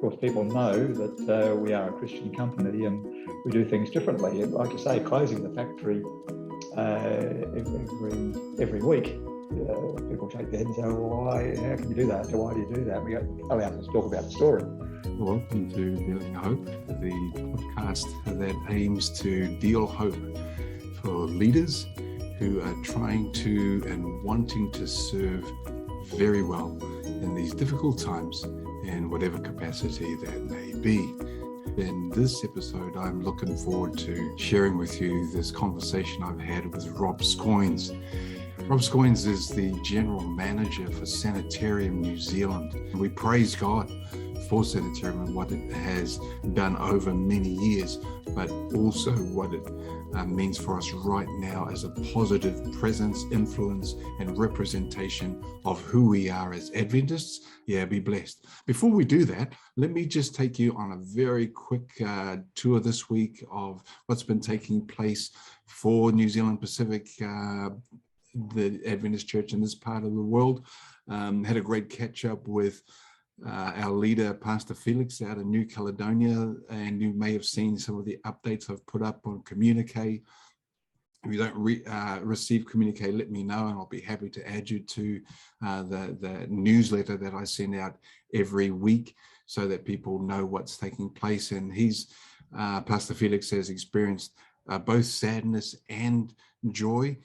course, people know that we are a Christian company and we do things differently. Like you say, closing the factory every week. People shake their head and say, well, how can you do that? Why do you do that? We allow us to talk about the story. Welcome to Dealing Hope, the podcast that aims to deal hope for leaders who are trying to and wanting to serve very well in these difficult times in whatever capacity that may be. In this episode, I'm looking forward to sharing with you this conversation I've had with Rob Scoines. Rob Scoines is the General Manager for Sanitarium New Zealand. We praise God for Sanitarium and what it has done over many years, but also what it means for us right now as a positive presence, influence, and representation of who we are as Adventists. Yeah, be blessed. Before we do that, let me just take you on a very quick tour this week of what's been taking place for New Zealand Pacific, the Adventist Church in this part of the world. Had a great catch up with our leader, Pastor Felix, out of New Caledonia, and you may have seen some of the updates I've put up on Communique. If you don't receive Communique, let me know, and I'll be happy to add you to the newsletter that I send out every week so that people know what's taking place. And Pastor Felix has experienced both sadness and joy.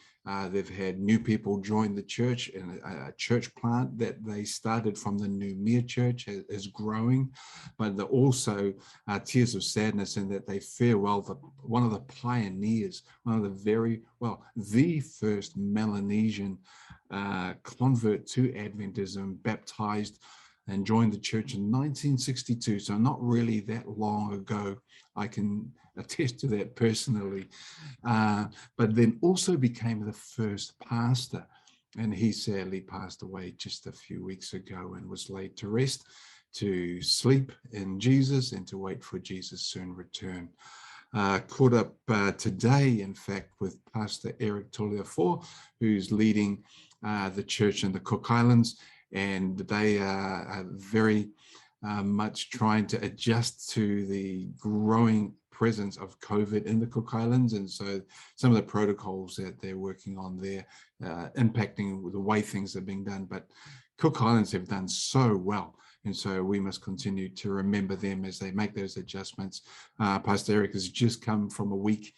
They've had new people join the church, and a church plant that they started from the New Church is growing, but they're also tears of sadness in that they farewell one of the pioneers, the first Melanesian convert to Adventism, baptized and joined the church in 1962, so not really that long ago. I can attest to that personally, but then also became the first pastor, and he sadly passed away just a few weeks ago and was laid to rest, to sleep in Jesus and to wait for Jesus' soon return. Caught up today, in fact, with Pastor Eric Toliafor, who's leading the church in the Cook Islands, and they are very much trying to adjust to the growing presence of COVID in the Cook Islands. And so some of the protocols that they're working on there impacting the way things are being done. But Cook Islands have done so well. And so we must continue to remember them as they make those adjustments. Pastor Eric has just come from a week,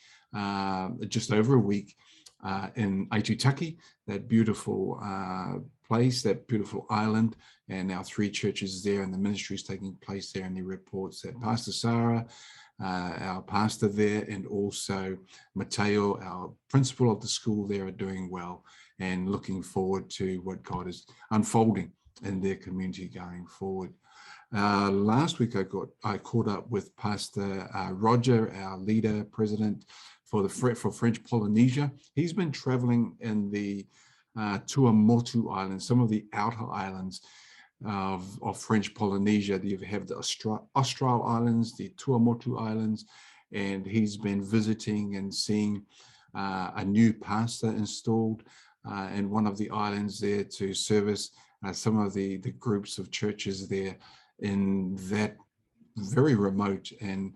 just over a week, in Aitutaki, that beautiful place, that beautiful island, and our three churches there, and the ministry is taking place there. And he reports that Pastor Sarah, our pastor there, and also Mateo, our principal of the school there, are doing well and looking forward to what God is unfolding in their community going forward. Last week I caught up with Pastor Roger, our leader, president for French Polynesia. He's been traveling in the Tuamotu Islands, some of the outer islands of French Polynesia. You have the Austral Islands, the Tuamotu Islands, and he's been visiting and seeing a new pastor installed in one of the islands there to service some of the groups of churches there in that very remote and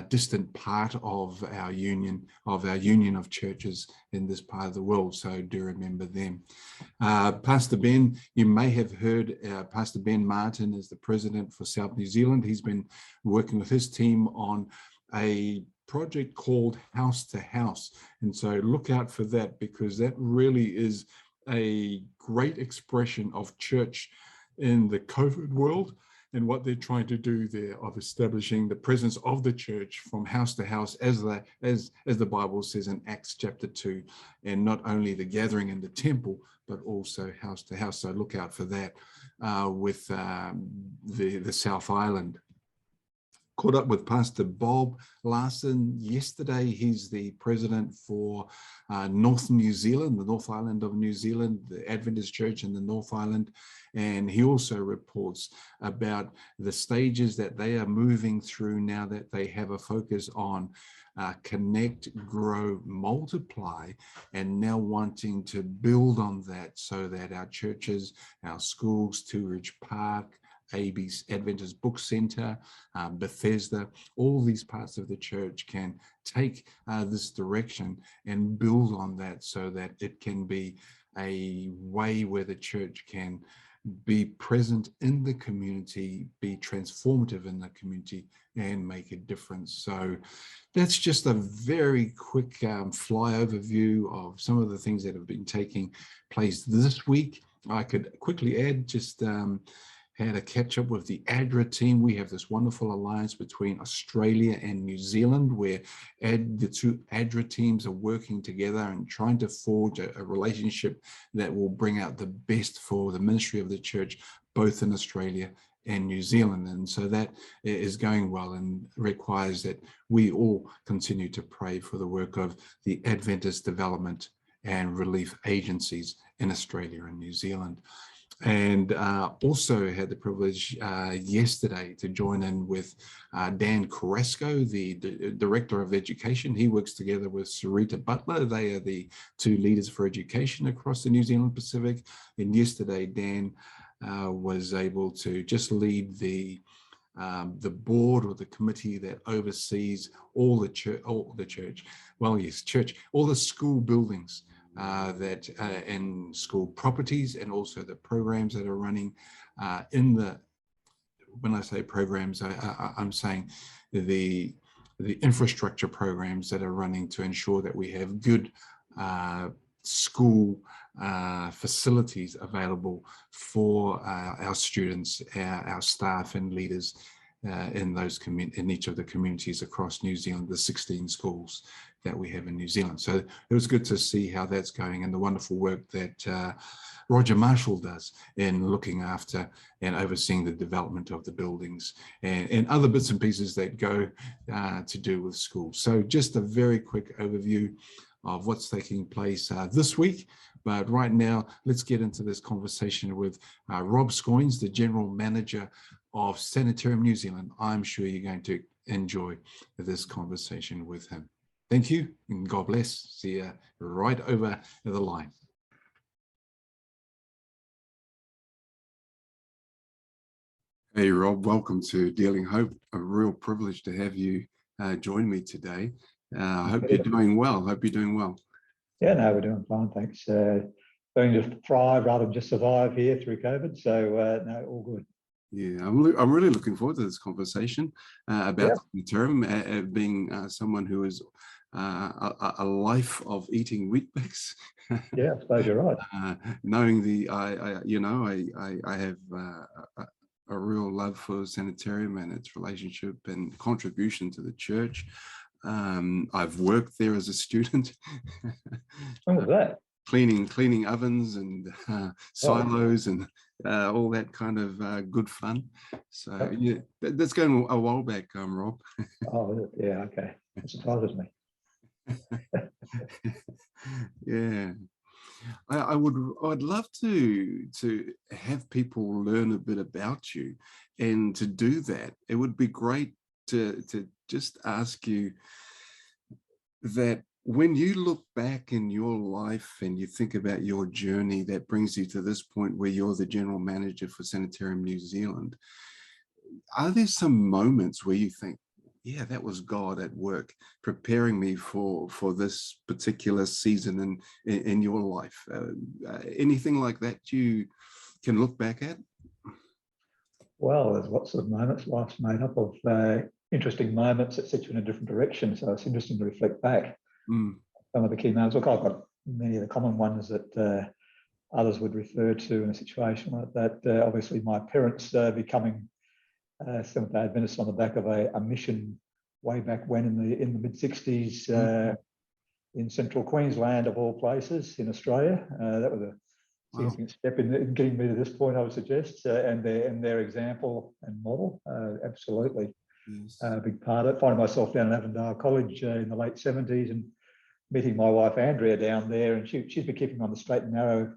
distant part of our union of churches in this part of the world. So do remember them. Pastor Ben, you may have heard, Pastor Ben Martin is the president for South New Zealand. He's been working with his team on a project called House to House. And so look out for that, because that really is a great expression of church in the COVID world, and what they're trying to do there of establishing the presence of the church from house to house, as the Bible says in Acts chapter 2, and not only the gathering in the temple, but also house to house. So look out for that with the South Island. Caught up with Pastor Bob Larson yesterday. He's the president for North New Zealand, the North Island of New Zealand, the Adventist Church in the North Island. And he also reports about the stages that they are moving through now that they have a focus on connect, grow, multiply, and now wanting to build on that so that our churches, our schools, Two Ridge Park, AB's Adventist Book Center, Bethesda, all these parts of the church can take this direction and build on that so that it can be a way where the church can be present in the community, be transformative in the community, and make a difference. So that's just a very quick fly overview of some of the things that have been taking place this week. I could quickly add, just had a catch up with the ADRA team. We have this wonderful alliance between Australia and New Zealand where the two ADRA teams are working together and trying to forge a relationship that will bring out the best for the ministry of the church, both in Australia and New Zealand. And so that is going well and requires that we all continue to pray for the work of the Adventist development and relief agencies in Australia and New Zealand. And also had the privilege yesterday to join in with Dan Carrasco, the Director of Education. He works together with Sarita Butler. They are the two leaders for education across the New Zealand Pacific. And yesterday, Dan was able to just lead the board or the committee that oversees all the school buildings and school properties, and also the programs that are running when I say programs, I'm saying the infrastructure programs that are running to ensure that we have good school facilities available for our students, our staff and leaders in each of the communities across New Zealand, the 16 schools that we have in New Zealand. So it was good to see how that's going and the wonderful work that Roger Marshall does in looking after and overseeing the development of the buildings and other bits and pieces that go to do with schools. So just a very quick overview of what's taking place this week. But right now, let's get into this conversation with Rob Scoines, the General Manager of Sanitarium New Zealand. I'm sure you're going to enjoy this conversation with him. Thank you and God bless. See you right over the line. Hey Rob, welcome to Dealing Hope. A real privilege to have you join me today. I hope you're doing well. Yeah, no, we're doing fine, thanks. Doing just thrive rather than just survive here through COVID. So no, all good. Yeah, I'm really looking forward to this conversation about Sanitarium, being someone who is a life of eating Weet-Bix. Yeah, I suppose you're right. Knowing I have a real love for Sanitarium and its relationship and contribution to the church. I've worked there as a student. When was that? Cleaning ovens and silos and all that kind of good fun. So yeah, that's going a while back, Rob. Oh yeah, okay. That surprises me. Yeah, I'd love to have people learn a bit about you, and to do that, it would be great to just ask you that when you look back in your life and you think about your journey that brings you to this point where you're the general manager for Sanitarium New Zealand, are there some moments where you think, yeah, that was God at work preparing me for this particular season in your life? Anything like that you can look back at? Well, there's lots of moments. Life's made up of interesting moments that set you in a different direction. So it's interesting to reflect back. Some of the key moments. Look, I've got many of the common ones that others would refer to in a situation like that. Obviously, my parents becoming Seventh-day Adventists on the back of a mission way back when in the mid-60s in central Queensland, of all places, in Australia. That was a significant step in getting me to this point, I would suggest, and their example and model, absolutely. Yes. A big part of it. Finding myself down at Avondale College in the late 70s and meeting my wife Andrea down there, and she's been keeping on the straight and narrow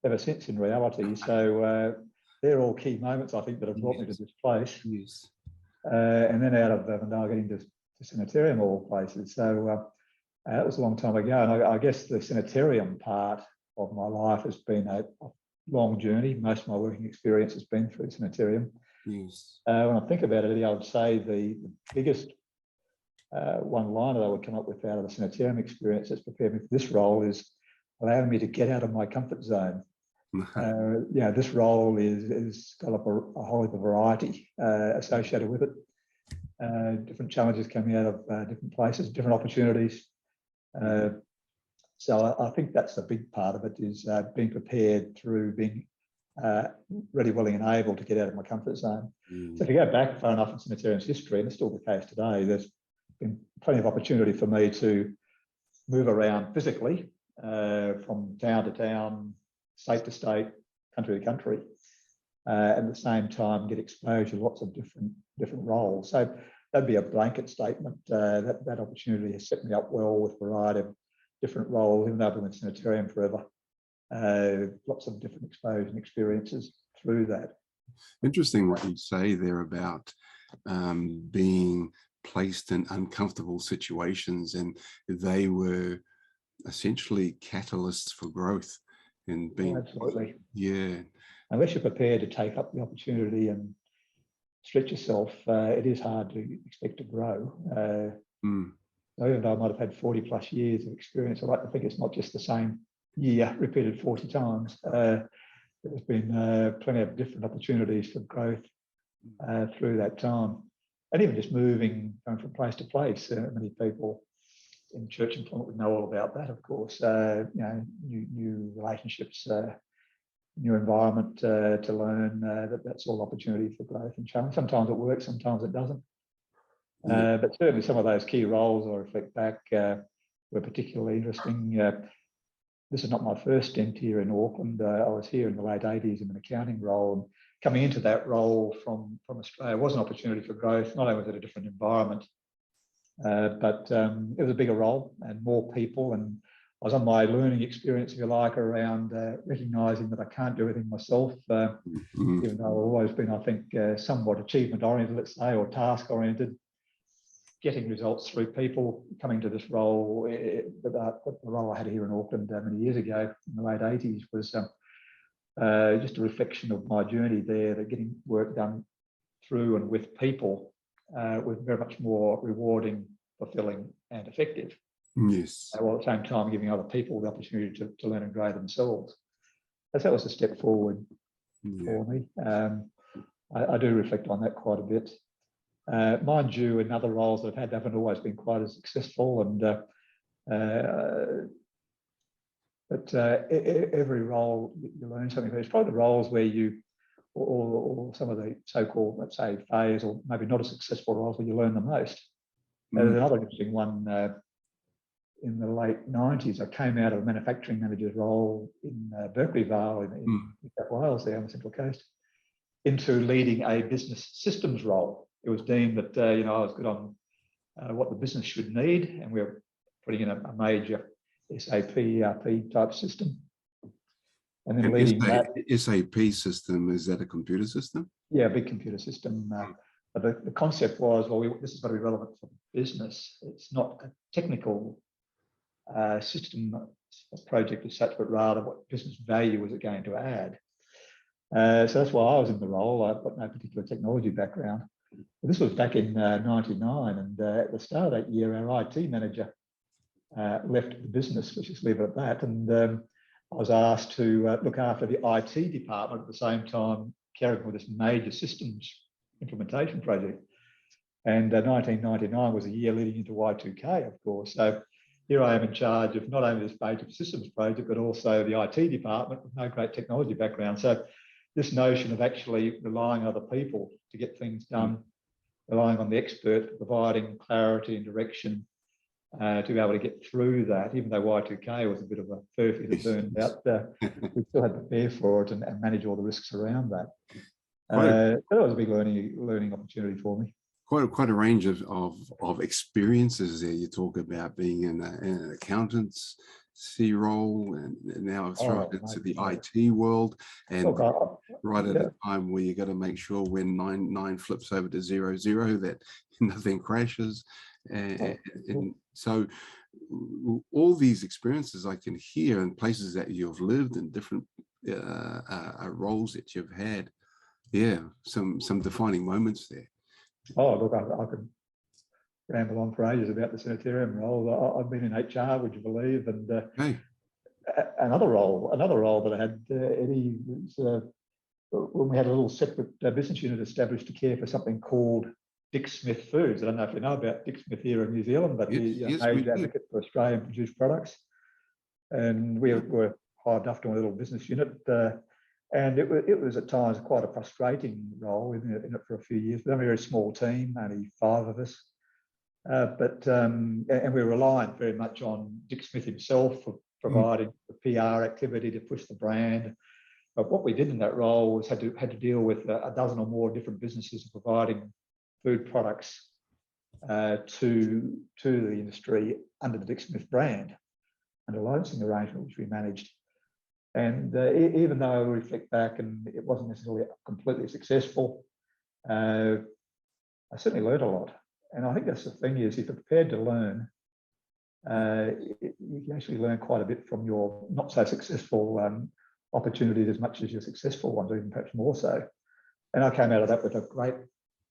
ever since, in reality. So they're all key moments, I think, that have brought me to this place. Yes. And then out of Avondale, getting to Sanitarium, of all places. So that was a long time ago, and I guess the Sanitarium part of my life has been a long journey. Most of my working experience has been through Sanitarium. Yes. When I think about it, I would say the biggest one-liner I would come up with out of the Sanitarium experience that's prepared me for this role is allowing me to get out of my comfort zone. This role is got a whole heap of variety associated with it. Different challenges coming out of different places, different opportunities. So I think that's a big part of it, is being prepared through being ready, willing and able to get out of my comfort zone. So if you go back far enough in Sanitarium's history, and it's still the case today, there's been plenty of opportunity for me to move around physically from town to town, state to state, country to country, at the same time get exposure to lots of different roles. So that'd be a blanket statement. That opportunity has set me up well with a variety of different roles, even though I've been in Sanitarium forever. Lots of different exposure and experiences through that. Interesting what you say there about being placed in uncomfortable situations, and they were essentially catalysts for growth and being. Absolutely. Yeah. Unless you're prepared to take up the opportunity and stretch yourself, it is hard to expect to grow. Even though I might have had 40 plus years of experience, I like to think it's not just the same year repeated 40 times. There's been plenty of different opportunities for growth through that time. And even just moving, going from place to place. Many people in church employment would know all about that, of course. New relationships, new environment to learn. That's all opportunity for growth and challenge. Sometimes it works, sometimes it doesn't. But certainly some of those key roles I reflect back were particularly interesting. This is not my first stint here in Auckland. I was here in the late 80s in an accounting role. And coming into that role from Australia was an opportunity for growth. Not only was it a different environment, but it was a bigger role and more people. And I was on my learning experience, if you like, around recognising that I can't do everything myself, even though I've always been, I think, somewhat achievement-oriented, let's say, or task-oriented. Getting results through people, coming to this role, the role I had here in Auckland many years ago in the late 80s was just a reflection of my journey there, that getting work done through and with people was very much more rewarding, fulfilling and effective. Yes. While at the same time giving other people the opportunity to learn and grow themselves. So that was a step forward for me. I do reflect on that quite a bit. Mind you, in other roles that I've had, they haven't always been quite as successful, but every role you learn something. It's probably the roles where you, or some of the so-called, let's say, phase, or maybe not as successful roles where you learn the most. There's another interesting one in the late 90s. I came out of a manufacturing manager's role in Berkeley Vale in New South Wales, there on the Central Coast, into leading a business systems role. It was deemed that I was good on what the business should need, and we were putting in a major SAP ERP type system. And then leading that SAP system, is that a computer system? Yeah, a big computer system. But the concept was, well, this is got to be relevant for business. It's not a technical system project as such, but rather what business value was it going to add. So that's why I was in the role. I've got no particular technology background. This was back in 99, and at the start of that year, our IT manager left the business, let's just leave it at that, and I was asked to look after the IT department at the same time carrying with this major systems implementation project. And 1999 was a year leading into Y2K, of course. So here I am in charge of not only this major systems project, but also the IT department with no great technology background. So this notion of actually relying on other people to get things done, relying on the expert, providing clarity and direction to be able to get through that, even though Y2K was a bit of a furphy that turned out, we still had to prepare for it and manage all the risks around that. That was a big learning opportunity for me. Quite a range of experiences there. You talk about being in an accountancy role, and now thrown into the IT world, and right at a time where you got to make sure when 9 flips over to 0, that nothing crashes, and so all these experiences I can hear in places that you've lived and different roles that you've had. Yeah, some defining moments there. Oh, look, I could ramble on for ages about the Sanitarium role. I've been in HR, would you believe? And Hey. another role that I had, Eddie, was when we had a little separate business unit established to care for something called Dick Smith Foods. I don't know if you know about Dick Smith here in New Zealand, but he's a major advocate for Australian produced products. And we were hived off to a little business unit. And it was at times quite a frustrating role in it for a few years. But only a very small team, only 5 of us. And we were reliant very much on Dick Smith himself for providing the PR activity to push the brand. But what we did in that role was had to deal with a dozen or more different businesses providing food products to the industry under the Dick Smith brand, under a licensing arrangement which we managed. And even though I reflect back and it wasn't necessarily completely successful, I certainly learned a lot. And I think that's the thing is, if you're prepared to learn, you can actually learn quite a bit from your not so successful opportunities as much as your successful ones, even perhaps more so. And I came out of that with a great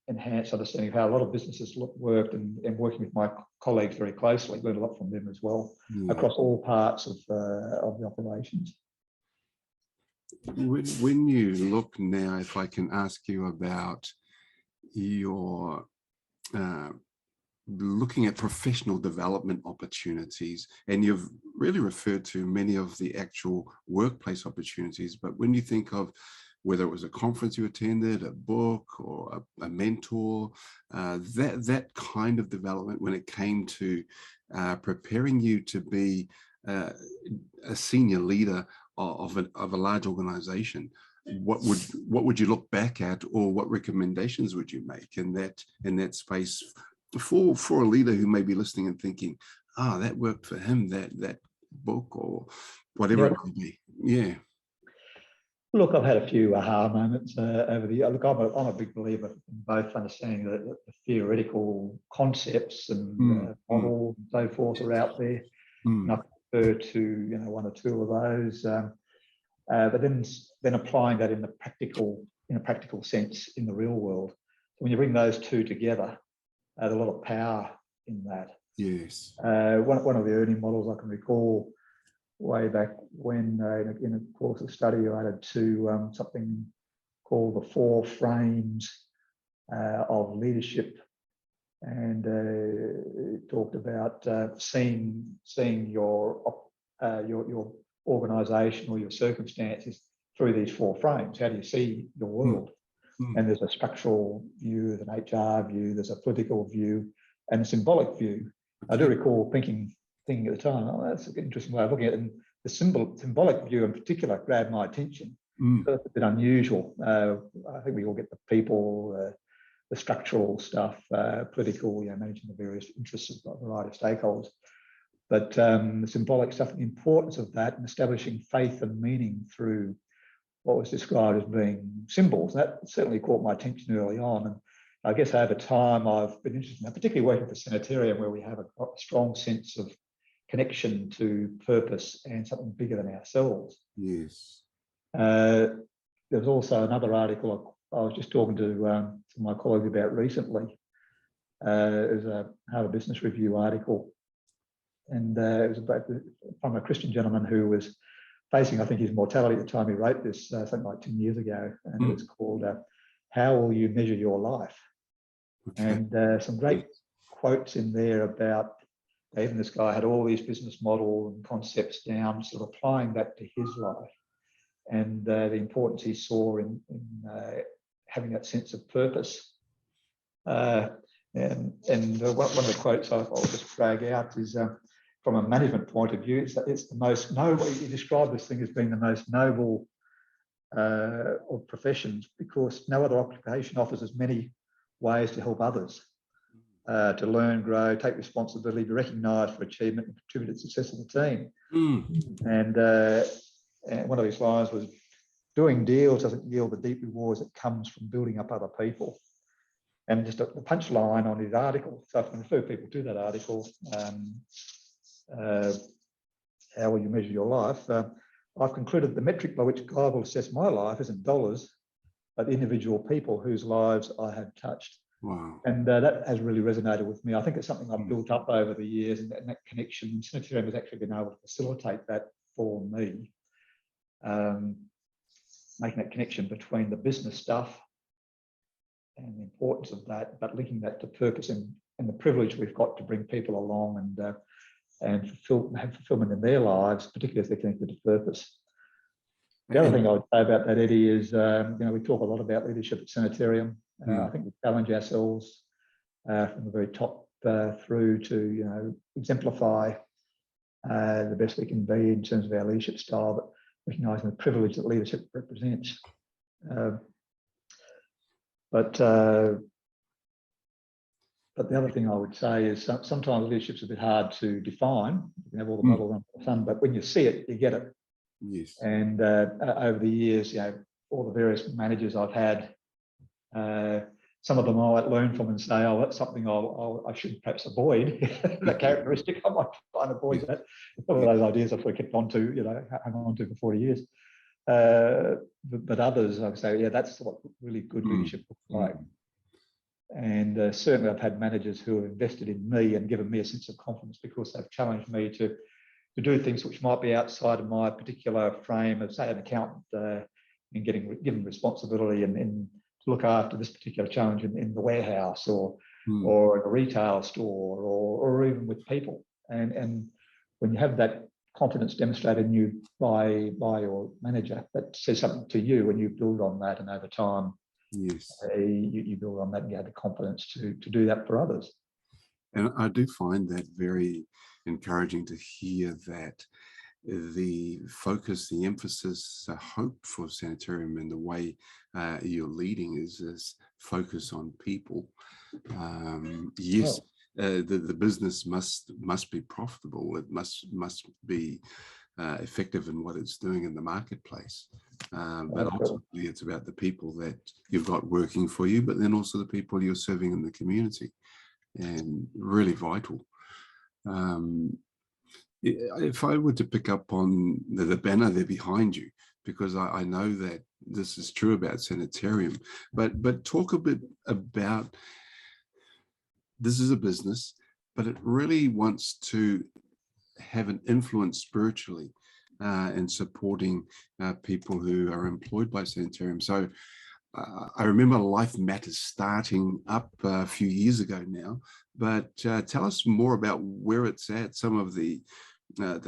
enhanced understanding of how a lot of businesses worked, and working with my colleagues very closely, learned a lot from them as well, across all parts of the operations. When you look now, if I can ask you about your looking at professional development opportunities, and you've really referred to many of the actual workplace opportunities, but when you think of whether it was a conference you attended, a book, or a mentor, that kind of development when it came to preparing you to be a senior leader of a large organization, what would you look back at, or what recommendations would you make in that space for a leader who may be listening and thinking, that worked for him, that book or whatever it may be? Yeah. Look, I've had a few aha moments over the year. Look, I'm a big believer in both understanding the theoretical concepts and models and so forth are out there. And I prefer to one or two of those, but then applying that in a practical sense in the real world. So when you bring those two together, there's a lot of power in that. Yes. One of the early models I can recall way back when, in a course of study, I added to something called the 4 frames of leadership, and it talked about seeing your organisation or your circumstances through these 4 frames. How do you see your world? And there's a structural view, there's an HR view, there's a political view, and a symbolic view. I do recall thinking at the time, that's an interesting way of looking at it. And the symbolic view in particular grabbed my attention. So it's a bit unusual. I think we all get the people, the structural stuff, political, managing the various interests of a variety of stakeholders. But the symbolic stuff, the importance of that, and establishing faith and meaning through what was described as being symbols, that certainly caught my attention early on. And I guess over time I've been interested in that, particularly working for Sanitarium, where we have a strong sense of connection to purpose and something bigger than ourselves. Yes. There was also another article I was just talking to my colleagues about recently. It was a Harvard Business Review article, and it was from a Christian gentleman who was facing, I think, his mortality at the time he wrote this, something like 10 years ago, and it was called "How Will You Measure Your Life?" Okay. And some great quotes in there about even this guy had all these business models and concepts down, sort of applying that to his life, and the importance he saw in having that sense of purpose. And one of the quotes I'll just drag out is from a management point of view, it's the most noble. You describe this thing as being the most noble of professions, because no other occupation offers as many ways to help others, to learn, grow, take responsibility, be recognised for achievement, and contribute to the success of the team. And one of his lines was, "Doing deals doesn't yield the deep rewards that comes from building up other people." And just the punchline on his article, so I can refer people to that article, how will you measure your life? I've concluded the metric by which God will assess my life isn't dollars, the individual people whose lives I have touched. Wow. And that has really resonated with me. I think it's something I've built up over the years, and that connection, Sanitarium has actually been able to facilitate that for me, making that connection between the business stuff and the importance of that, but linking that to purpose and the privilege we've got to bring people along and have fulfillment in their lives, particularly if they're connected to purpose. The other thing I would say about that, Eddie, is we talk a lot about leadership at Sanitarium. I think we challenge ourselves from the very top through to exemplify the best we can be in terms of our leadership style, but recognising the privilege that leadership represents. But the other thing I would say is sometimes leadership's a bit hard to define. You can have all the models under the sun, but when you see it, you get it. Yes. And over the years, all the various managers I've had, some of them I might learn from and say, oh, that's something I should perhaps avoid. That characteristic, I might try and avoid that. Some of those ideas I've kept on to, hang on to for 40 years. But others, I would say, that's what really good leadership looks like. And certainly I've had managers who have invested in me and given me a sense of confidence because they've challenged me to do things which might be outside of my particular frame of, say, an accountant, and given responsibility and to look after this particular challenge in the warehouse or in a retail store or even with people. And when you have that confidence demonstrated in you by your manager, that says something to you, and you build on that, and over time, yes, you build on that, and you have the confidence to do that for others. And I do find that very encouraging to hear that the focus, the emphasis, hope for Sanitarium and the way you're leading is focus on people. Yes, the business must be profitable. It must be effective in what it's doing in the marketplace. But ultimately, it's about the people that you've got working for you, but then also the people you're serving in the community, and really vital. If I were to pick up on the banner there behind you, because I know that this is true about Sanitarium, but talk a bit about, this is a business, but it really wants to have an influence spiritually in supporting people who are employed by Sanitarium. So I remember Life Matters starting up a few years ago now, but tell us more about where it's at, some of the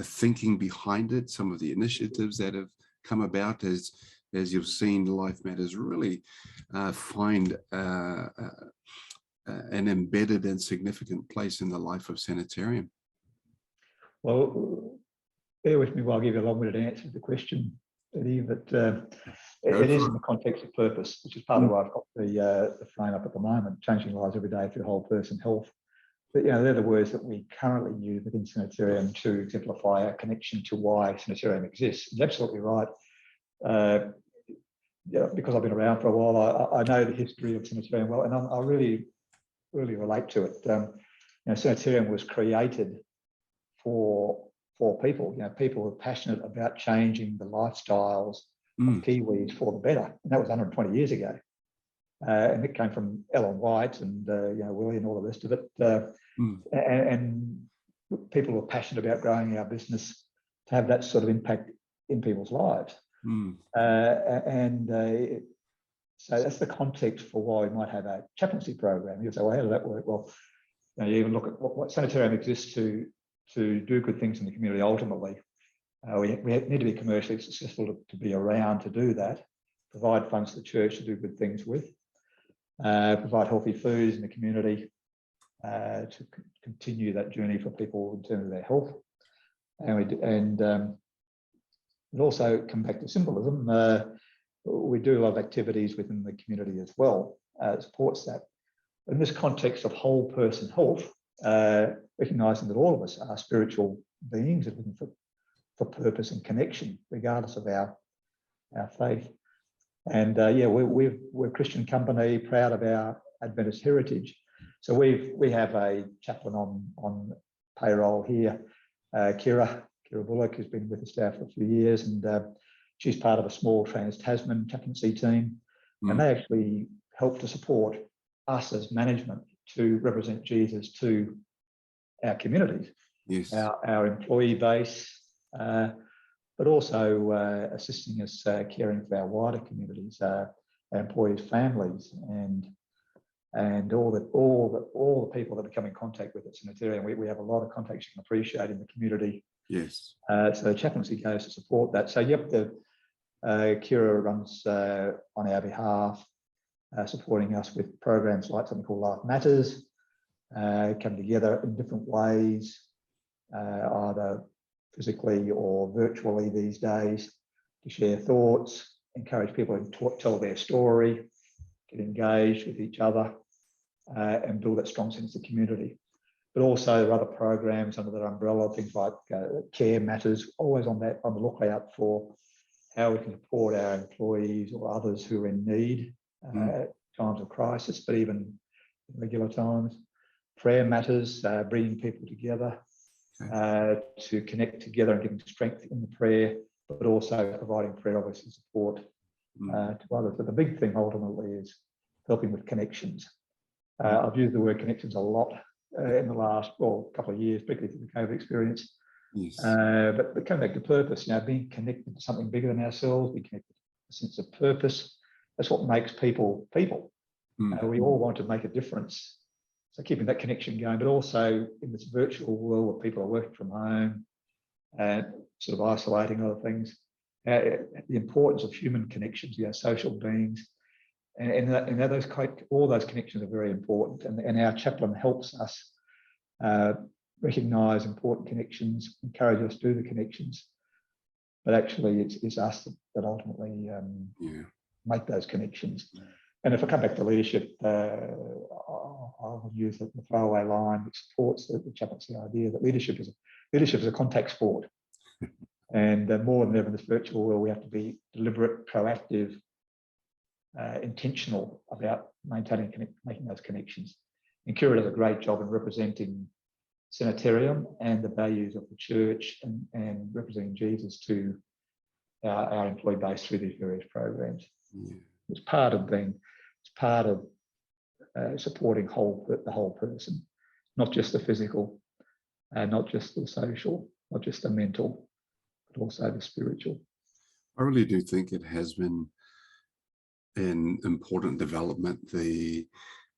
thinking behind it, some of the initiatives that have come about as you've seen Life Matters really find an embedded and significant place in the life of Sanitarium. Well, bear with me while I give you a long-winded answer to the question, Eddie, but it is in the context of purpose, which is part of why I've got the frame up at the moment, changing lives every day through whole person health. But they're the words that we currently use within Sanitarium to exemplify our connection to why Sanitarium exists. You're absolutely right. Because I've been around for a while, I know the history of Sanitarium well, and I really, really relate to it. Sanitarium was created for people. People who are passionate about changing the lifestyles of Kiwis for the better. And that was 120 years ago. And it came from Ellen White and Willie and all the rest of it. And people were passionate about growing our business to have that sort of impact in people's lives. So that's the context for why we might have a chaplaincy program. You say, well, how does that work? Well, you even look at what Sanitarium exists to do good things in the community ultimately. We need to be commercially successful to be around to do that, provide funds to the church to do good things with, provide healthy foods in the community to continue that journey for people in terms of their health. And also come back to symbolism. We do a lot of activities within the community as well that supports that. In this context of whole person health, recognising that all of us are spiritual beings and looking for purpose and connection, regardless of our faith. And we're a Christian company, proud of our Adventist heritage. So we have a chaplain on payroll here, Kira Bullock, who's been with the staff for a few years, and she's part of a small Trans-Tasman chaplaincy team. and they actually help to support us as management to represent Jesus to our communities, Yes. our employee base, but also assisting us caring for our wider communities, our employees' families, and all the people that we come in contact with at Sanitarium. We have a lot of contacts you can appreciate in the community. Yes. So chaplaincy goes to support that. So yep, the Kira runs on our behalf, supporting us with programs like something called Life Matters, come together in different ways, either physically or virtually these days, to share thoughts, encourage people to tell their story, get engaged with each other, and build that strong sense of community. But also there are other programs under that umbrella, things like Care Matters, always on the lookout for how we can support our employees or others who are in need at times of crisis, but even in regular times. Prayer Matters, bringing people together to connect together and giving strength in the prayer, but also providing prayer, obviously, support to others. But the big thing ultimately is helping with connections. I've used the word connections a lot in the last couple of years, particularly through the COVID experience. Yes. But coming back to purpose, being connected to something bigger than ourselves, being connected to a sense of purpose, that's what makes people people. We all want to make a difference. So keeping that connection going, but also in this virtual world where people are working from home and sort of isolating other things, the importance of human connections, social beings, and all those connections are very important. And our chaplain helps us recognise important connections, encourage us to do the connections. But actually, it's us that ultimately make those connections. And if I come back to leadership, I'll use the throwaway line which supports the chaplaincy idea that leadership is a contact sport. And more than ever in this virtual world, we have to be deliberate, proactive, intentional about making those connections. And Kira does a great job in representing Sanitarium and the values of the church and representing Jesus to our employee base through these various programs. It's part of supporting the whole person, not just the physical, not just the social, not just the mental, but also the spiritual. I really do think it has been an important development, the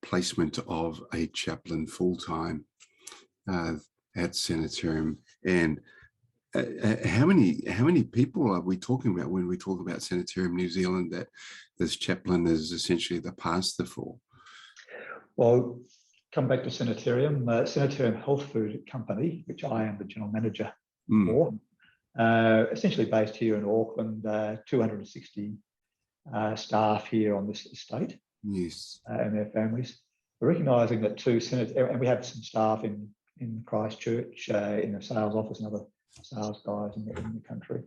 placement of a chaplain full-time at Sanitarium. And how many people are we talking about when we talk about Sanitarium New Zealand that this chaplain is essentially the pastor for? Well, come back to Sanitarium. Sanitarium Health Food Company, which I am the general manager for, essentially based here in Auckland, 260 staff here on this estate. Yes. And their families. We're recognising that too, and we have some staff in Christchurch, in the sales office and other sales guys in the country.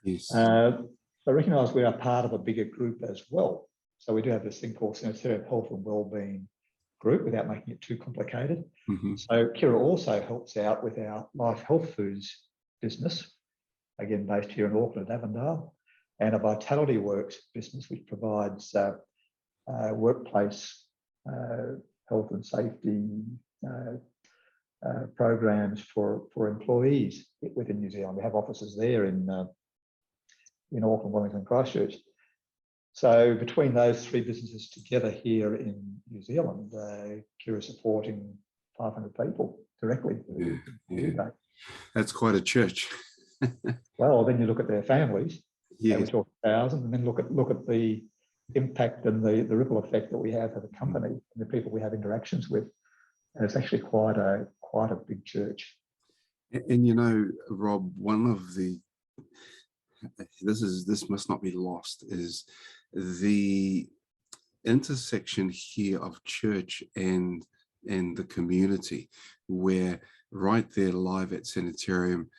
Yes. But recognise we are part of a bigger group as well. So we do have this thing called Sanitarium Health and Wellbeing Group, without making it too complicated. So Kira also helps out with our Life Health Foods business, again based here in Auckland at Avondale, and a Vitality Works business which provides workplace health and safety programs for employees within New Zealand. We have offices there in Auckland, Wellington, Christchurch. So between those three businesses together here in New Zealand, Kira is supporting 500 people directly. Yeah. That's quite a church. Well, then you look at their families. Yes. We talk 1,000, and then look at the impact and the ripple effect that we have as a company and the people we have interactions with. And it's actually quite a big church. And Rob, one of the this must not be lost is the intersection here of church and the community, where right there live at Sanitarium,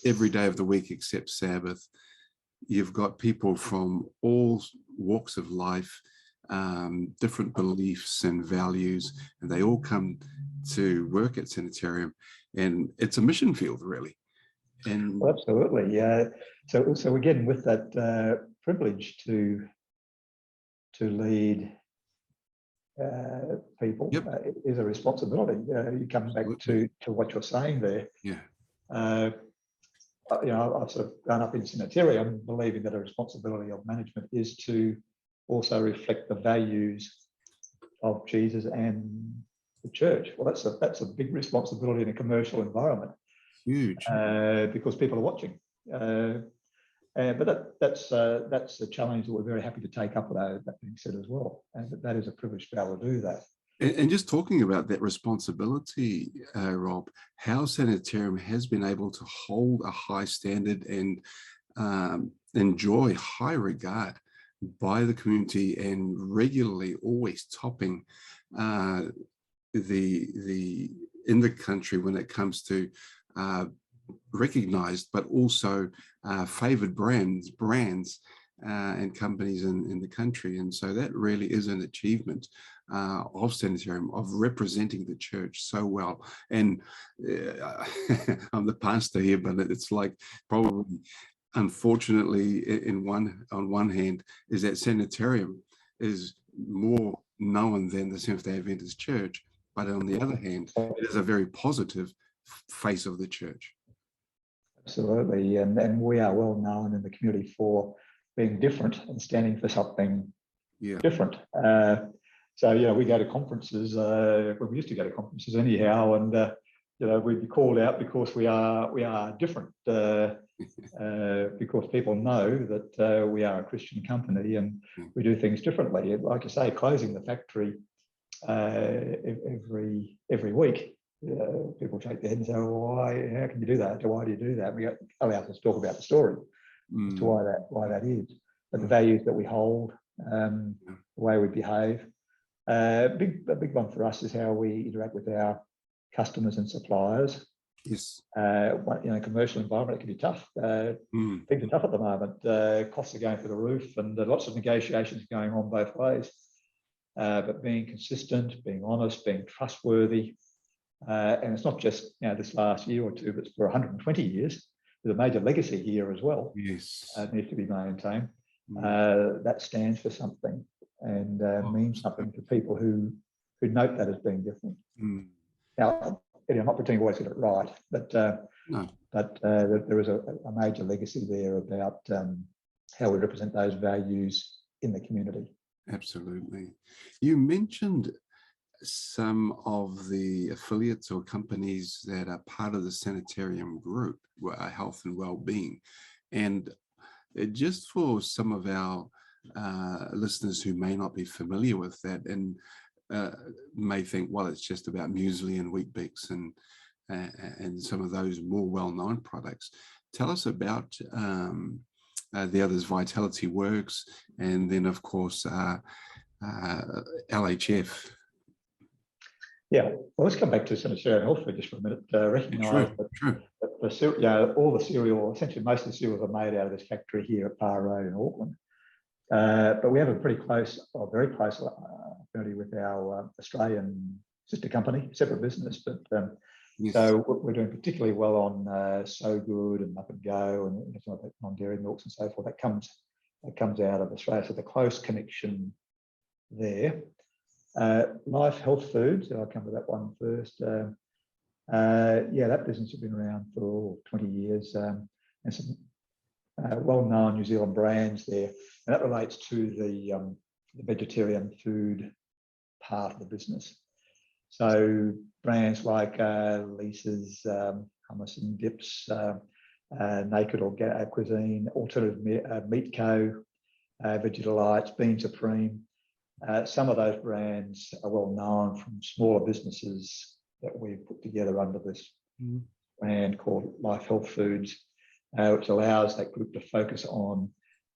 every day of the week except Sabbath, you've got people from all walks of life, different beliefs and values, and they all come to work at Sanitarium, and it's a mission field, really. And absolutely, yeah. So again, with that privilege to lead people. Yep. It is a responsibility. You come back to what you're saying there. Yeah. I've sort of grown up in Sanitarium, believing that a responsibility of management is to also reflect the values of Jesus and the church. Well, that's a big responsibility in a commercial environment. Huge. Because people are watching. But that's a challenge that we're very happy to take up. That being said as well, and that is a privilege to be able to do that. And just talking about that responsibility, Rob, how Sanitarium has been able to hold a high standard and enjoy high regard by the community, and regularly always topping in the country when it comes to recognized but also favored brands and companies in the country. And so that really is an achievement of Sanitarium, of representing the church so well. And I'm the pastor here, but it's like probably, unfortunately, on one hand, is that Sanitarium is more known than the Seventh-day Adventist Church, but on the other hand, it is a very positive face of the church. Absolutely, and we are well known in the community for being different and standing for something different. So we go to conferences. Well, we used to go to conferences anyhow, and we'd be called out because we are different. Because people know that we are a Christian company and we do things differently. Like you say, closing the factory every week. People shake their head and say, "Well, how can you do that? Why do you do that?" We allow us to talk about the story as to why that is, but the values that we hold, the way we behave. A big one for us is how we interact with our customers and suppliers. Yes. Commercial environment, it can be tough. Things are tough at the moment. Costs are going through the roof, and lots of negotiations going on both ways. But being consistent, being honest, being trustworthy. And it's not just this last year or two, but for 120 years. There's a major legacy here as well. Yes, needs to be maintained. That stands for something and means something to people who note that as being different. Now, I'm not pretending we always get it right, but there is a major legacy there about how we represent those values in the community. Absolutely. You mentioned some of the affiliates or companies that are part of the Sanitarium group, health and well-being. And just for some of our listeners who may not be familiar with that and may think, well, it's just about muesli and wheat bix and some of those more well-known products. Tell us about the others, Vitality Works, and then of course LHF. Yeah, well, let's come back to Sanitarium Health Food just for a minute. Recognise that all the cereal, essentially most of the cereals are made out of this factory here at Parr Road in Auckland. But we have a very close affinity with our Australian sister company, separate business. But so we're doing particularly well on So Good and Up and Go and some of the non-dairy milks and so forth. That comes out of Australia. So the close connection there. Life Health Foods, I'll come to that one first. That business has been around for 20 years and some well-known New Zealand brands there. And that relates to the vegetarian food part of the business. So brands like Lisa's Hummus and Dips, Naked Organic Cuisine, Alternative Meat Co, Vegetalites, Bean Supreme. Some of those brands are well known from smaller businesses that we've put together under this brand called Life Health Foods, which allows that group to focus on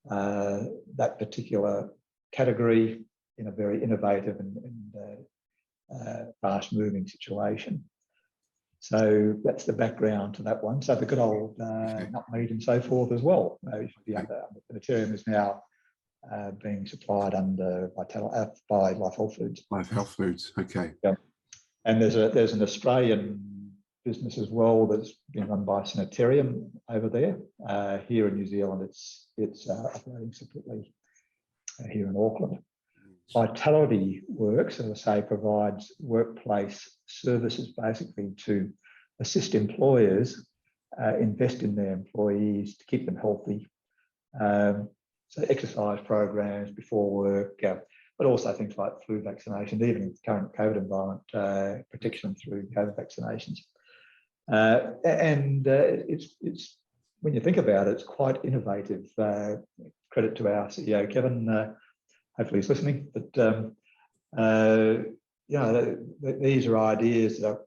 that particular category in a very innovative and fast-moving situation. So that's the background to that one. So the good old nut meat and so forth as well. Sanitarium is now being supplied under by Life Health Foods. Life Health Foods, okay. Yeah. And there's an Australian business as well that's been run by Sanitarium over there. Here in New Zealand, it's operating separately here in Auckland. Vitality Works, as I say, provides workplace services basically to assist employers invest in their employees to keep them healthy. So exercise programs before work, but also things like flu vaccinations, even in the current COVID environment, protection through COVID vaccinations. It's when you think about it, it's quite innovative. Credit to our CEO, Kevin. Hopefully he's listening. But these are ideas that are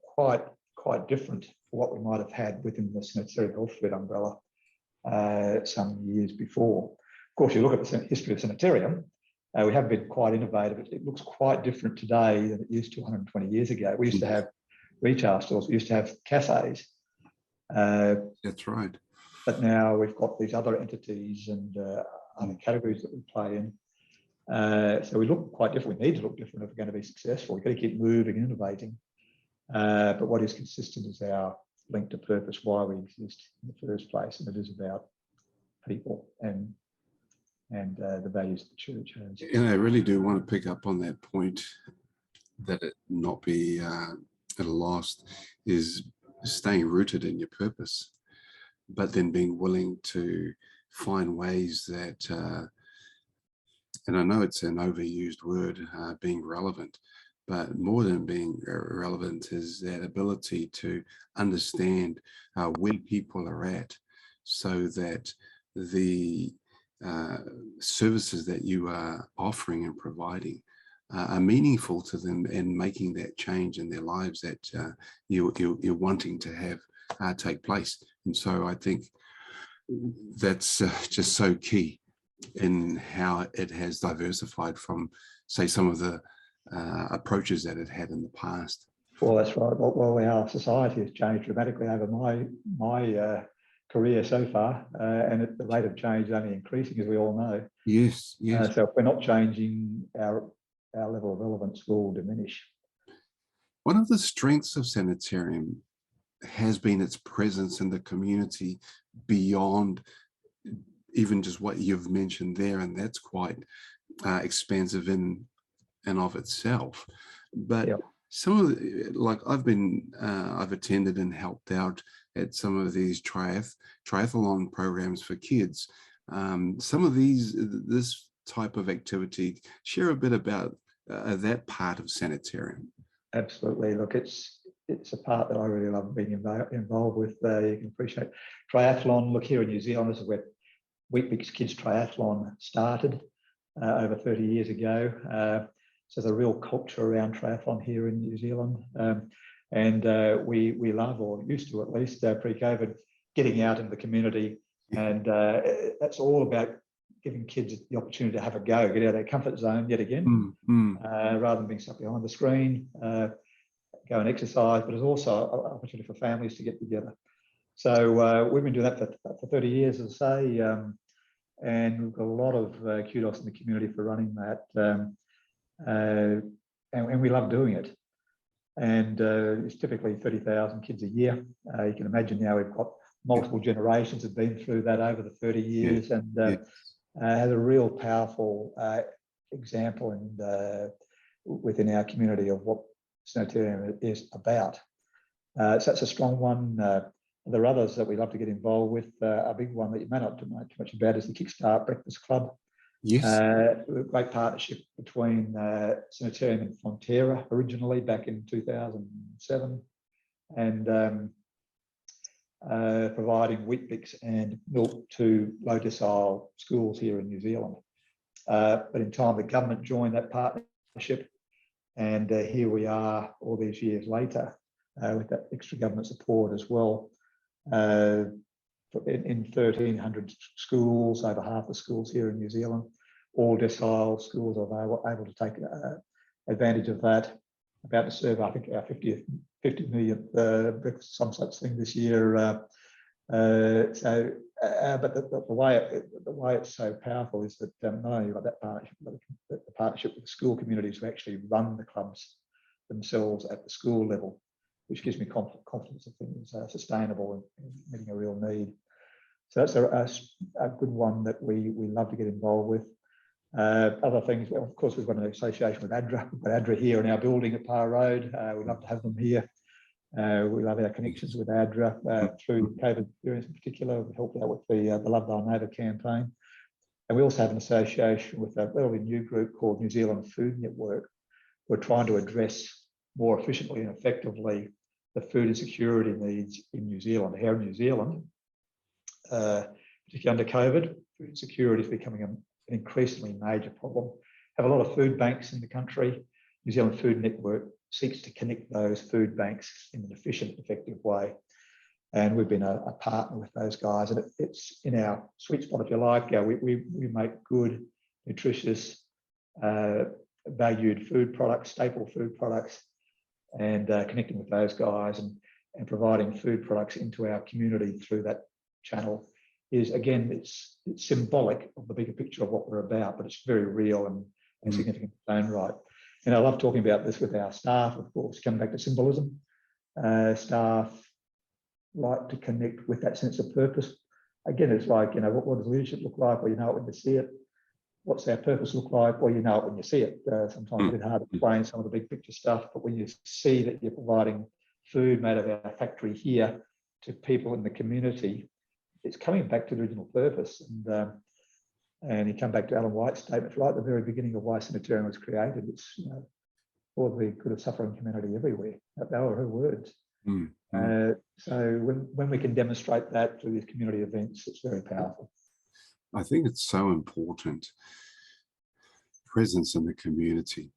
quite different to what we might have had within the Sanitarium Health Food umbrella some years before. Of course, you look at the history of Sanitarium. We have been quite innovative. It looks quite different today than it used to 120 years ago. We used to have retail stores. We used to have cafes. That's right. But now we've got these other entities and other categories that we play in. So we look quite different. We need to look different if we're going to be successful. We've got to keep moving and innovating. But what is consistent is our link to purpose, why we exist in the first place, and it is about people and the values the church has. And I really do want to pick up on that point, that it not be at a loss, is staying rooted in your purpose, but then being willing to find ways that, and I know it's an overused word, being relevant, but more than being relevant is that ability to understand where people are at, so that the services that you are offering and providing are meaningful to them and making that change in their lives that you're wanting to have take place. And so I think that's just so key in how it has diversified from, say, some of the approaches that it had in the past. Well, that's right. Well, our society has changed dramatically over my career so far, and the rate of change is only increasing, as we all know. Yes, yes. So if we're not changing, our level of relevance will diminish. One of the strengths of Sanitarium has been its presence in the community beyond even just what you've mentioned there, and that's quite expansive in and of itself. But yep. Some of the, like I've attended and helped out at some of these triathlon programs for kids. Some of this type of activity, share a bit about that part of Sanitarium. Absolutely. Look, it's a part that I really love being involved with. You can appreciate triathlon. Look, here in New Zealand, this is where Weet-Bix Kids Triathlon started over 30 years ago. So there's a real culture around triathlon here in New Zealand. And we love, or used to at least pre-COVID, getting out in the community. And that's all about giving kids the opportunity to have a go, get out of their comfort zone yet again, rather than being stuck behind the screen, go and exercise. But it's also an opportunity for families to get together. So we've been doing that for 30 years, as I say, and we've got a lot of kudos in the community for running that. And we love doing it. And it's typically 30,000 kids a year. You can imagine now we've got multiple generations have been through that over the 30 years, and has a real powerful example within our community of what Sanitarium is about. So that's a strong one. There are others that we love to get involved with. A big one that you may not know too much about is the Kickstart Breakfast Club. Yes. Great partnership between Sanitarium and Fonterra originally back in 2007, and providing Weet-Bix and milk to low decile schools here in New Zealand. But in time, the government joined that partnership, and here we are all these years later with that extra government support as well. In 1,300 schools, over half the schools here in New Zealand, all decile schools are able to take advantage of that. About to serve, I think, our 50 million breakfast, some such thing this year. But the way it's so powerful is that not only got that partnership, but the partnership with the school communities who actually run the clubs themselves at the school level. which gives me confidence that things are sustainable and meeting a real need. So that's a good one that we love to get involved with. Other things, well, of course, we've got an association with ADRA. We've got ADRA here in our building at Parr Road. We'd love to have them here. We love our connections with ADRA through COVID experience in particular. We helped out with the Love Thy Neighbour campaign. And we also have an association with a relatively new group called New Zealand Food Network. We're trying to address more efficiently and effectively the food insecurity needs in New Zealand. Here in New Zealand, particularly under COVID, food insecurity is becoming an increasingly major problem. Have a lot of food banks in the country. New Zealand Food Network seeks to connect those food banks in an efficient, effective way. And we've been a partner with those guys, and it's in our sweet spot, if you like. We make good, nutritious, valued food products, staple food products, and connecting with those guys and providing food products into our community through that channel is, again, it's symbolic of the bigger picture of what we're about, but it's very real and significant in its own right. And I love talking about this with our staff, of course, coming back to symbolism. Staff like to connect with that sense of purpose. Again, it's like, what does leadership look like? Well, you know it when you see it. What's our purpose look like? Well, you know it when you see it. Sometimes it's a bit hard to explain some of the big picture stuff, but when you see that you're providing food made of our factory here to people in the community, it's coming back to the original purpose. And you come back to Ellen White's statement right at the very beginning of why Sanitarium was created. It's for the good of suffering humanity everywhere. That were her words. So when we can demonstrate that through these community events, it's very powerful. I think it's so important. Presence in the community,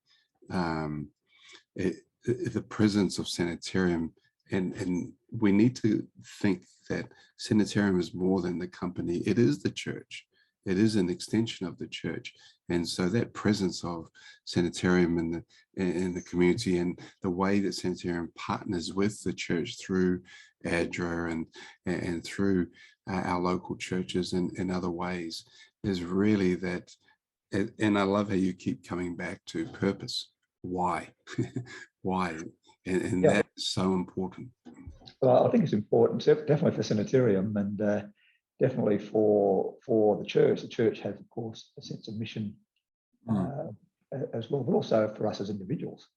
the presence of Sanitarium, and we need to think that Sanitarium is more than the company. It is the church. It is an extension of the church. And so that presence of Sanitarium in the community, and the way that Sanitarium partners with the church through ADRA and through our local churches and in other ways, is really that. And I love how you keep coming back to purpose. Why? Why? And that's so important. Well, I think it's important, definitely for Sanitarium, and definitely for the church. The church has, of course, a sense of mission as well, but also for us as individuals.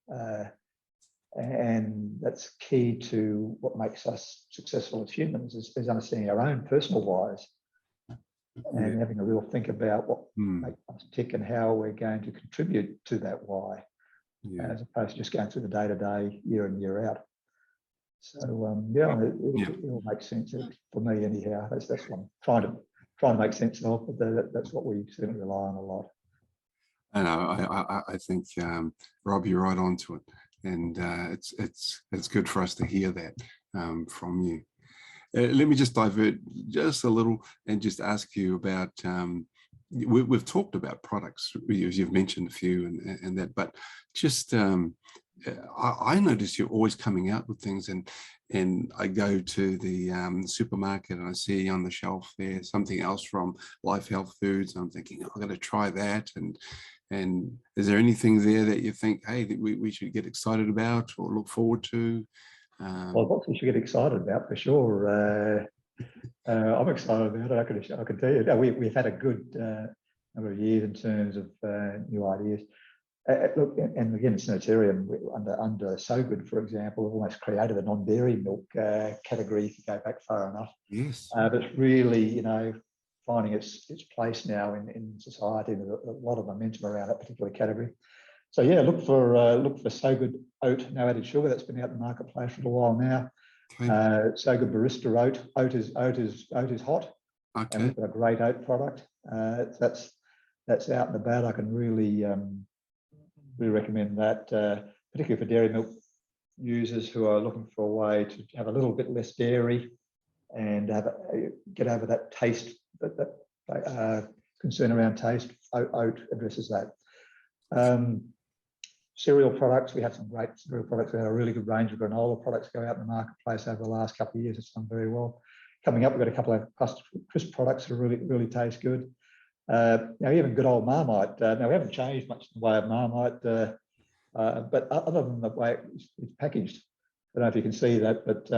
And that's key to what makes us successful as humans, is understanding our own personal whys and having a real think about what makes us tick and how we're going to contribute to that why, as opposed to just going through the day-to-day, year in, year out. So it all makes sense for me anyhow. That's what I'm trying to make sense of, but that's what we certainly rely on a lot. I know. I think Rob, you're right onto it, and it's good for us to hear that from you. Let me just divert just a little and just ask you about. We've talked about products, you've mentioned a few and that, but just I notice you're always coming out with things, and I go to the supermarket and I see on the shelf there something else from Life Health Foods. I'm thinking, I'm going to try that. And is there anything there that you think, hey, that we should get excited about or look forward to? Well, what we should get excited about for sure. I'm excited about it. I can tell you. We've had a good number of years in terms of new ideas. Look, and again, in Sanitarium, under So Good, for example, we've almost created a non-dairy milk category if you go back far enough. Yes. But it's really, finding its place now in society, and a lot of momentum around that particular category. So yeah, look for So Good oat, no added sugar. That's been out in the marketplace for a while now. Okay. So Good barista oat. Oat is hot. Okay. And we've got a great oat product. That's out and about. I can really recommend that, particularly for dairy milk users who are looking for a way to have a little bit less dairy and get over that taste, that concern around taste. Oat addresses that. Cereal products, we have some great cereal products. We have a really good range of granola products go out in the marketplace over the last couple of years. It's done very well. Coming up, we've got a couple of crisp products that really taste good. Even good old Marmite. Now, we haven't changed much in the way of Marmite, but other than the way it's packaged, don't know if you can see that, but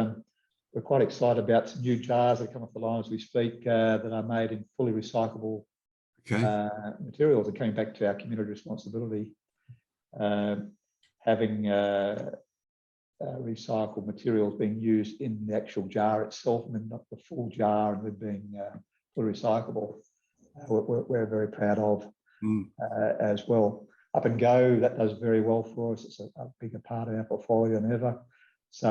we're quite excited about some new jars that come off the line as we speak that are made in fully recyclable materials. And coming back to our community responsibility, having recycled materials being used in the actual jar itself, and then not the full jar, and they're being fully recyclable, we're very proud of as well. Up and Go, that does very well for us. It's a bigger part of our portfolio than ever. So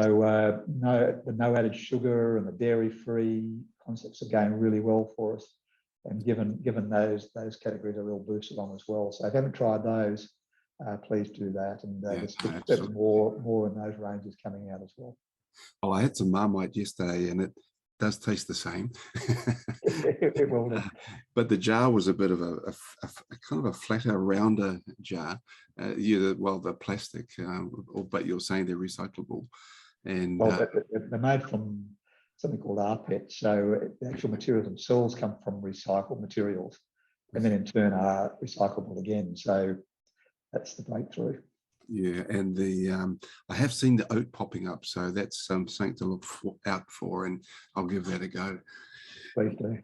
the no added sugar and the dairy-free concepts are going really well for us. And given those categories are real boost along as well. So if you haven't tried those, please do that. And there's more in those ranges coming out as well. Well, I had some Marmite yesterday, and it does taste the same. It will do. But the jar was a bit of a kind of a flatter, rounder jar. The plastic, but you're saying they're recyclable. And they're made from something called rPET. So the actual materials themselves come from recycled materials, and then in turn are recyclable again. So that's the breakthrough. Yeah, and I have seen the oat popping up, so that's something to look out for, and I'll give that a go. Please do.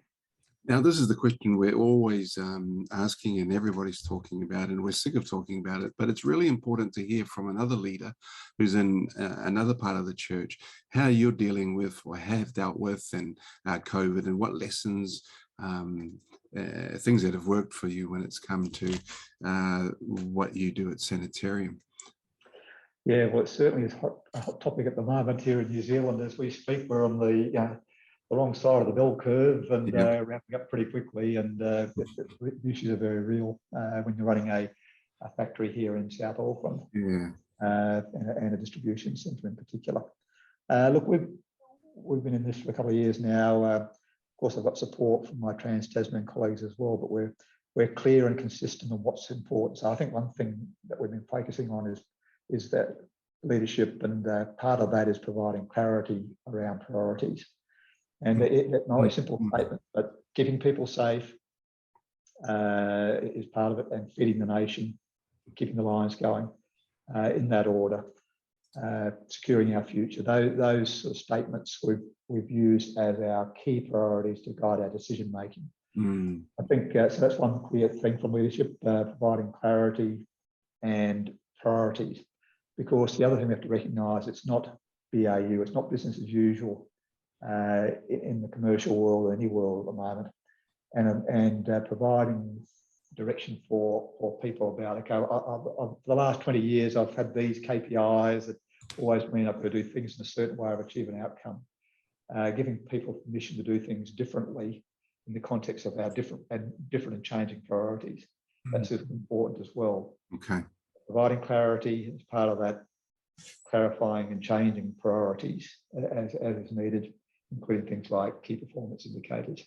Now, this is the question we're always asking, and everybody's talking about, and we're sick of talking about it, but it's really important to hear from another leader who's in another part of the church, how you're dealing with or have dealt with and COVID, and what lessons, things that have worked for you when it's come to what you do at Sanitarium. Yeah, well, it certainly is a hot topic at the moment here in New Zealand as we speak. We're on the wrong side of the bell curve and ramping up pretty quickly, and the issues are very real when you're running a factory here in South Auckland, and a distribution centre in particular. Look, we've been in this for a couple of years now. Of course, I've got support from my Trans-Tasman colleagues as well, but we're clear and consistent on what's important. So I think one thing that we've been focusing on is that leadership, and part of that is providing clarity around priorities. And not a simple statement, but keeping people safe is part of it, and feeding the nation, keeping the lines going in that order, securing our future. Those sort of statements we've used as our key priorities to guide our decision making. I think so. That's one clear thing from leadership, providing clarity and priorities. Because the other thing we have to recognise, it's not BAU, it's not business as usual in the commercial world or any world at the moment, and providing direction for people about, okay, for the last 20 years I've had these KPIs that always mean I've got to do things in a certain way of achieve an outcome. Giving people permission to do things differently in the context of our different and changing priorities. That's important as well. Okay. Providing clarity as part of that, clarifying and changing priorities as is needed, including things like key performance indicators.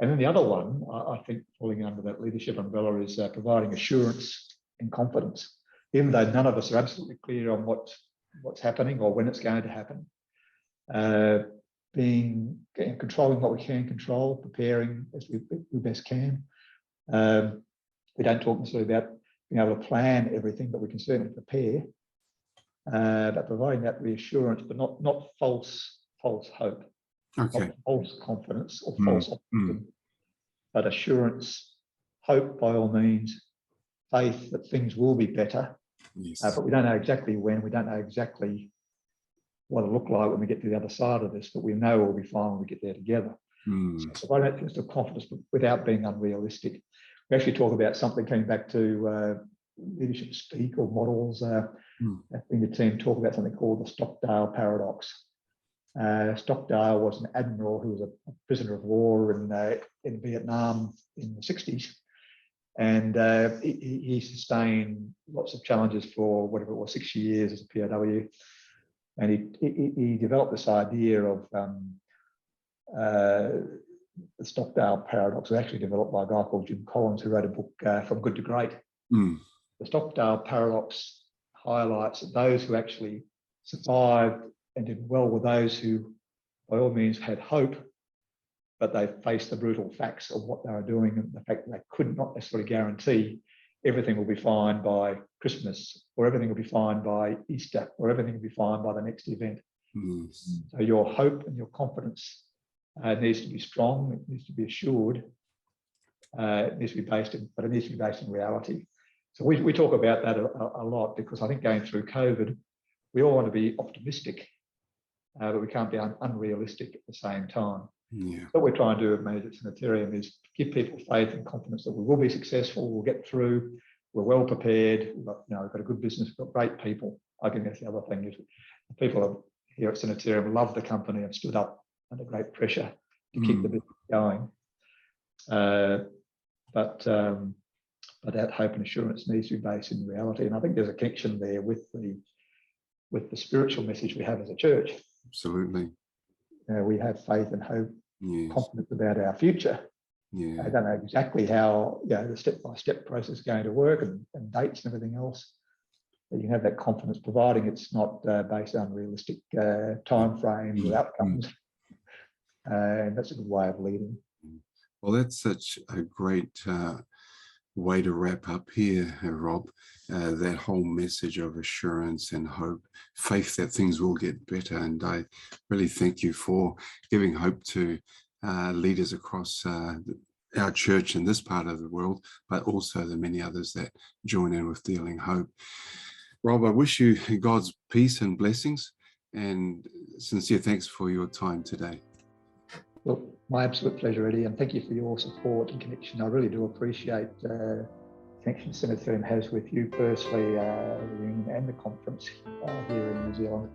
And then the other one, I think, falling under that leadership umbrella is providing assurance and confidence, even though none of us are absolutely clear on what's happening or when it's going to happen. Controlling what we can control, preparing as we best can. We don't talk necessarily about being able to plan everything, but we can certainly prepare. But providing that reassurance, but not false hope, not false confidence or false optimism, but assurance, hope by all means, faith that things will be better. Yes. But we don't know exactly when. We don't know exactly what it'll look like when we get to the other side of this, but we know we'll be fine when we get there together. So providing that sense of confidence, but without being unrealistic. We actually talk about something coming back to leadership speak or models. In the team talk about something called the Stockdale paradox. Stockdale was an admiral who was a prisoner of war in Vietnam in the 60s, and he sustained lots of challenges for whatever it was, 6 years as a POW, and he developed this idea of the Stockdale paradox. It was actually developed by a guy called Jim Collins, who wrote a book, From Good to Great. The Stockdale paradox highlights that those who actually survived and did well were those who, by all means, had hope, but they faced the brutal facts of what they were doing and the fact that they could not necessarily guarantee everything will be fine by Christmas, or everything will be fine by Easter, or everything will be fine by the next event. So your hope and your confidence needs to be strong. It needs to be assured. It needs to be based in, but it needs to be based in reality. So we talk about that a lot, because I think going through COVID, we all want to be optimistic, but we can't be unrealistic at the same time. Yeah. What we're trying to do at Manage at Sanitarium is give people faith and confidence that we will be successful, we'll get through, we're well prepared, we've got a good business, we've got great people. I think that's the other thing, is the people here at Sanitarium love the company and stood up under great pressure to keep the business going. But that hope and assurance needs to be based in reality. And I think there's a connection there with the spiritual message we have as a church. Absolutely. We have faith and hope, Yes. confidence about our future. Yeah. I don't know exactly how the step-by-step process is going to work, and dates and everything else. But you can have that confidence, providing it's not based on realistic timeframes or outcomes. And that's a good way of leading. Well, that's such a great way to wrap up here, Rob. That whole message of assurance and hope, faith that things will get better. And I really thank you for giving hope to leaders across our church in this part of the world, but also the many others that join in with Dealing Hope. Rob, I wish you God's peace and blessings, and sincere thanks for your time today. Well, my absolute pleasure, Eddie, and thank you for your support and connection. I really do appreciate the connection Sanitarium has with you personally, the union and the conference here in New Zealand.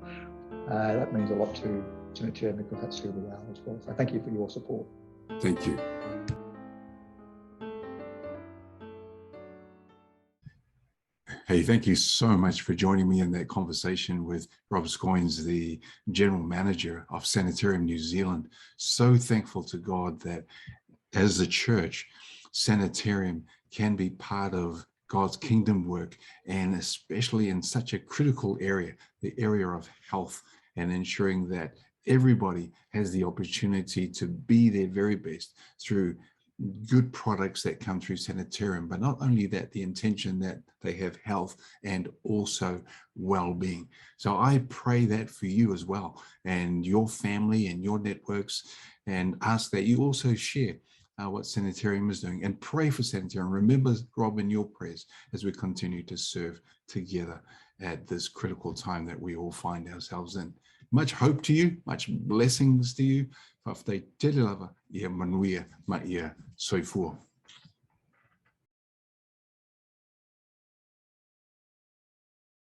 That means a lot to Sanitarium, because that's who we are as well. So thank you for your support. Thank you. Hey, thank you so much for joining me in that conversation with Rob Scoines, the General Manager of Sanitarium New Zealand. So thankful to God that as a church, Sanitarium can be part of God's kingdom work, and especially in such a critical area, the area of health, and ensuring that everybody has the opportunity to be their very best through good products that come through Sanitarium. But not only that, the intention that they have health and also well-being. So I pray that for you as well, and your family and your networks, and ask that you also share what Sanitarium is doing, and pray for Sanitarium. Remember Rob in your prayers as we continue to serve together at this critical time that we all find ourselves in. Much hope to you, much blessings to you. Whawhai te lava, ia manuia ma ia soifua.